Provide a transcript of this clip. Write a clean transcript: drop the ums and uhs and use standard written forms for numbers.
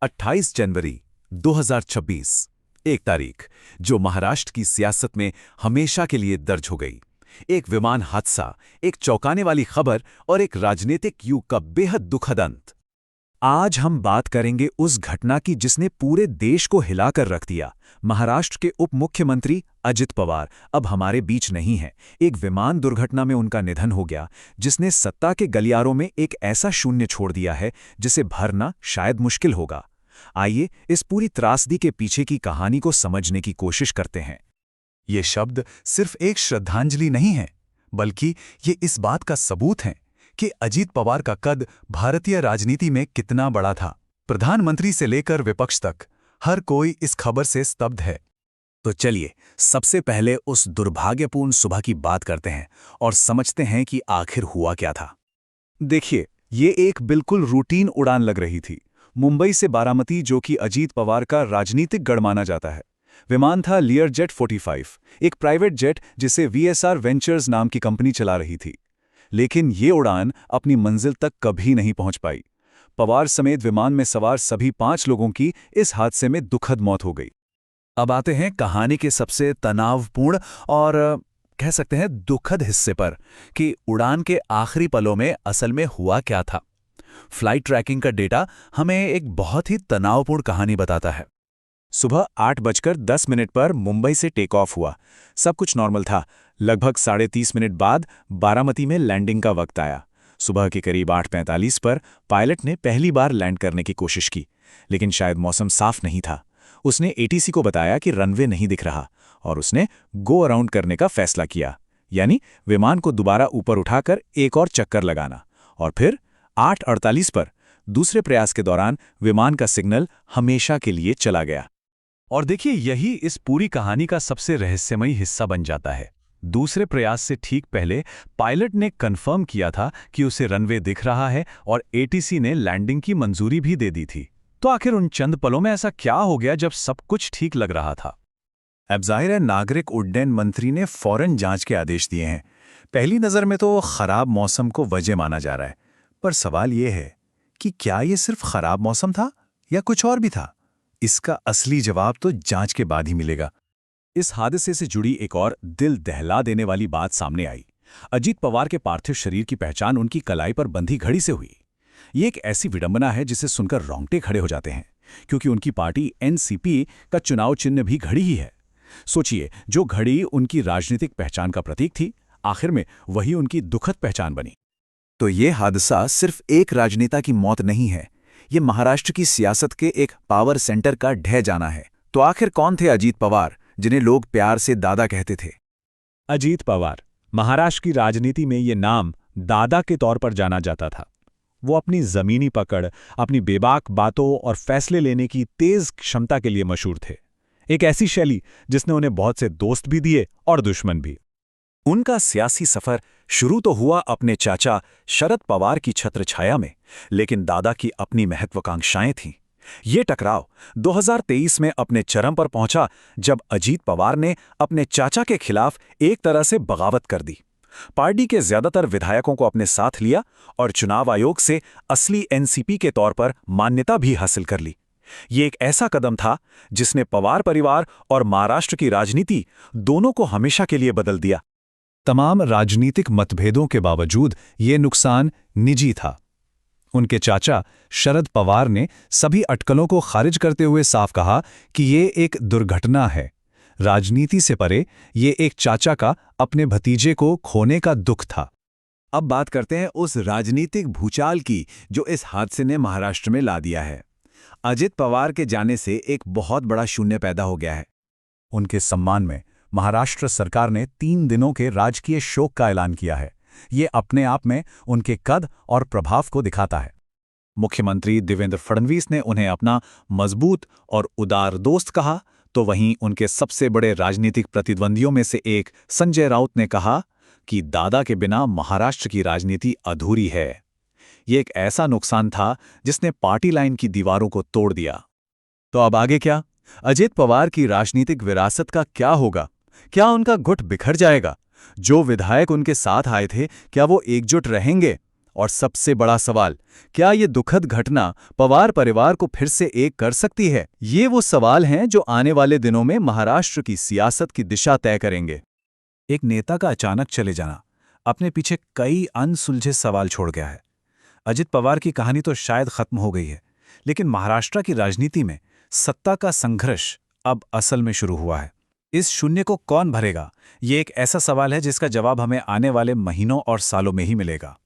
28 जनवरी 2026 एक तारीख जो महाराष्ट्र की सियासत में हमेशा के लिए दर्ज हो गई। एक विमान हादसा, एक चौंकाने वाली खबर और एक राजनीतिक युग का बेहद दुखद अंत। आज हम बात करेंगे उस घटना की जिसने पूरे देश को हिलाकर रख दिया। महाराष्ट्र के उप मुख्यमंत्री अजित पवार अब हमारे बीच नहीं हैं। एक विमान दुर्घटना में उनका निधन हो गया, जिसने सत्ता के गलियारों में एक ऐसा शून्य छोड़ दिया है जिसे भरना शायद मुश्किल होगा। आइए इस पूरी त्रासदी के पीछे की कहानी को समझने की कोशिश करते हैं। ये शब्द सिर्फ एक श्रद्धांजलि नहीं है, बल्कि ये इस बात का सबूत है कि अजीत पवार का कद भारतीय राजनीति में कितना बड़ा था। प्रधानमंत्री से लेकर विपक्ष तक हर कोई इस खबर से स्तब्ध है। तो चलिए सबसे पहले उस दुर्भाग्यपूर्ण सुबह की बात करते हैं और समझते हैं कि आखिर हुआ क्या था। देखिए, ये एक बिल्कुल रूटीन उड़ान लग रही थी। मुंबई से बारामती, जो कि अजीत पवार का राजनीतिक गढ़ माना जाता है। विमान था लियरजेट 45, एक प्राइवेट जेट जिसे वीएसआर वेंचर्स नाम की कंपनी चला रही थी। लेकिन ये उड़ान अपनी मंजिल तक कभी नहीं पहुंच पाई। पवार समेत विमान में सवार सभी 5 लोगों की इस हादसे में दुखद मौत हो गई। अब आते हैं कहानी के सबसे तनावपूर्ण और कह सकते हैं दुखद हिस्से पर कि उड़ान के आखिरी पलों में असल में हुआ क्या था। फ्लाइट ट्रैकिंग का डेटा हमें एक बहुत ही तनावपूर्ण कहानी बताता है। सुबह 8:10 पर मुंबई से टेक ऑफ हुआ। सब कुछ नॉर्मल था। लगभग 30.5 मिनट बाद बारामती में लैंडिंग का वक्त आया। सुबह के करीब 8:45 पर पायलट ने पहली बार लैंड करने की कोशिश की, लेकिन शायद मौसम साफ नहीं था। उसने एटीसी को बताया कि रनवे नहीं दिख रहा और उसने गो अराउंड करने का फैसला किया, यानी विमान को दोबारा ऊपर उठाकर एक और चक्कर लगाना। और फिर 8:48 पर दूसरे प्रयास के दौरान विमान का सिग्नल हमेशा के लिए चला गया। और देखिए, यही इस पूरी कहानी का सबसे रहस्यमयी हिस्सा बन जाता है। दूसरे प्रयास से ठीक पहले पायलट ने कंफर्म किया था कि उसे रनवे दिख रहा है और एटीसी ने लैंडिंग की मंजूरी भी दे दी थी। तो आखिर उन चंद पलों में ऐसा क्या हो गया जब सब कुछ ठीक लग रहा था? अब जाहिर है, नागरिक उड्डयन मंत्री ने फौरन जांच के आदेश दिए हैं। पहली नज़र में तो खराब मौसम को वजह माना जा रहा है, पर सवाल यह है कि क्या ये सिर्फ खराब मौसम था या कुछ और भी था? इसका असली जवाब तो जांच के बाद ही मिलेगा। इस हादसे से जुड़ी एक और दिल दहला देने वाली बात सामने आई। अजीत पवार के पार्थिव शरीर की पहचान उनकी कलाई पर बंधी घड़ी से हुई। ये एक ऐसी विडंबना है जिसे सुनकर रोंगटे खड़े हो जाते हैं, क्योंकि उनकी पार्टी एनसीपी का चुनाव चिन्ह भी घड़ी ही है। सोचिए, जो घड़ी उनकी राजनीतिक पहचान का प्रतीक थी, आखिर में वही उनकी दुखद पहचान बनी। तो ये हादसा सिर्फ एक राजनेता की मौत नहीं है, ये महाराष्ट्र की सियासत के एक पावर सेंटर का ढह जाना है। तो आखिर कौन थे अजीत पवार, जिन्हें लोग प्यार से दादा कहते थे? अजीत पवार महाराष्ट्र की राजनीति में ये नाम दादा के तौर पर जाना जाता था। वो अपनी जमीनी पकड़, अपनी बेबाक बातों और फैसले लेने की तेज क्षमता के लिए मशहूर थे। एक ऐसी शैली जिसने उन्हें बहुत से दोस्त भी दिए और दुश्मन भी। उनका सियासी सफर शुरू तो हुआ अपने चाचा शरद पवार की छत्रछाया में, लेकिन दादा की अपनी महत्वाकांक्षाएं थीं। ये टकराव 2023 में अपने चरम पर पहुंचा जब अजीत पवार ने अपने चाचा के खिलाफ एक तरह से बगावत कर दी। पार्टी के ज्यादातर विधायकों को अपने साथ लिया और चुनाव आयोग से असली एनसीपी के तौर पर मान्यता भी हासिल कर ली। ये एक ऐसा कदम था जिसने पवार परिवार और महाराष्ट्र की राजनीति दोनों को हमेशा के लिए बदल दिया। तमाम राजनीतिक मतभेदों के बावजूद ये नुकसान निजी था। उनके चाचा शरद पवार ने सभी अटकलों को खारिज करते हुए साफ कहा कि ये एक दुर्घटना है। राजनीति से परे ये एक चाचा का अपने भतीजे को खोने का दुख था। अब बात करते हैं उस राजनीतिक भूचाल की जो इस हादसे ने महाराष्ट्र में ला दिया है। अजित पवार के जाने से एक बहुत बड़ा शून्य पैदा हो गया है। उनके सम्मान में महाराष्ट्र सरकार ने 3 दिनों के राजकीय शोक का ऐलान किया है। ये अपने आप में उनके कद और प्रभाव को दिखाता है। मुख्यमंत्री देवेंद्र फडणवीस ने उन्हें अपना मजबूत और उदार दोस्त कहा, तो वहीं उनके सबसे बड़े राजनीतिक प्रतिद्वंदियों में से एक संजय राउत ने कहा कि दादा के बिना महाराष्ट्र की राजनीति अधूरी है। ये एक ऐसा नुकसान था जिसने पार्टी लाइन की दीवारों को तोड़ दिया। तो अब आगे क्या? अजित पवार की राजनीतिक विरासत का क्या होगा? क्या उनका गुट बिखर जाएगा? जो विधायक उनके साथ आए थे, क्या वो एकजुट रहेंगे? और सबसे बड़ा सवाल, क्या ये दुखद घटना पवार परिवार को फिर से एक कर सकती है? ये वो सवाल हैं जो आने वाले दिनों में महाराष्ट्र की सियासत की दिशा तय करेंगे। एक नेता का अचानक चले जाना अपने पीछे कई अनसुलझे सवाल छोड़ गया है। अजित पवार की कहानी तो शायद खत्म हो गई है, लेकिन महाराष्ट्र की राजनीति में सत्ता का संघर्ष अब असल में शुरू हुआ है। इस शून्य को कौन भरेगा? ये एक ऐसा सवाल है जिसका जवाब हमें आने वाले महीनों और सालों में ही मिलेगा।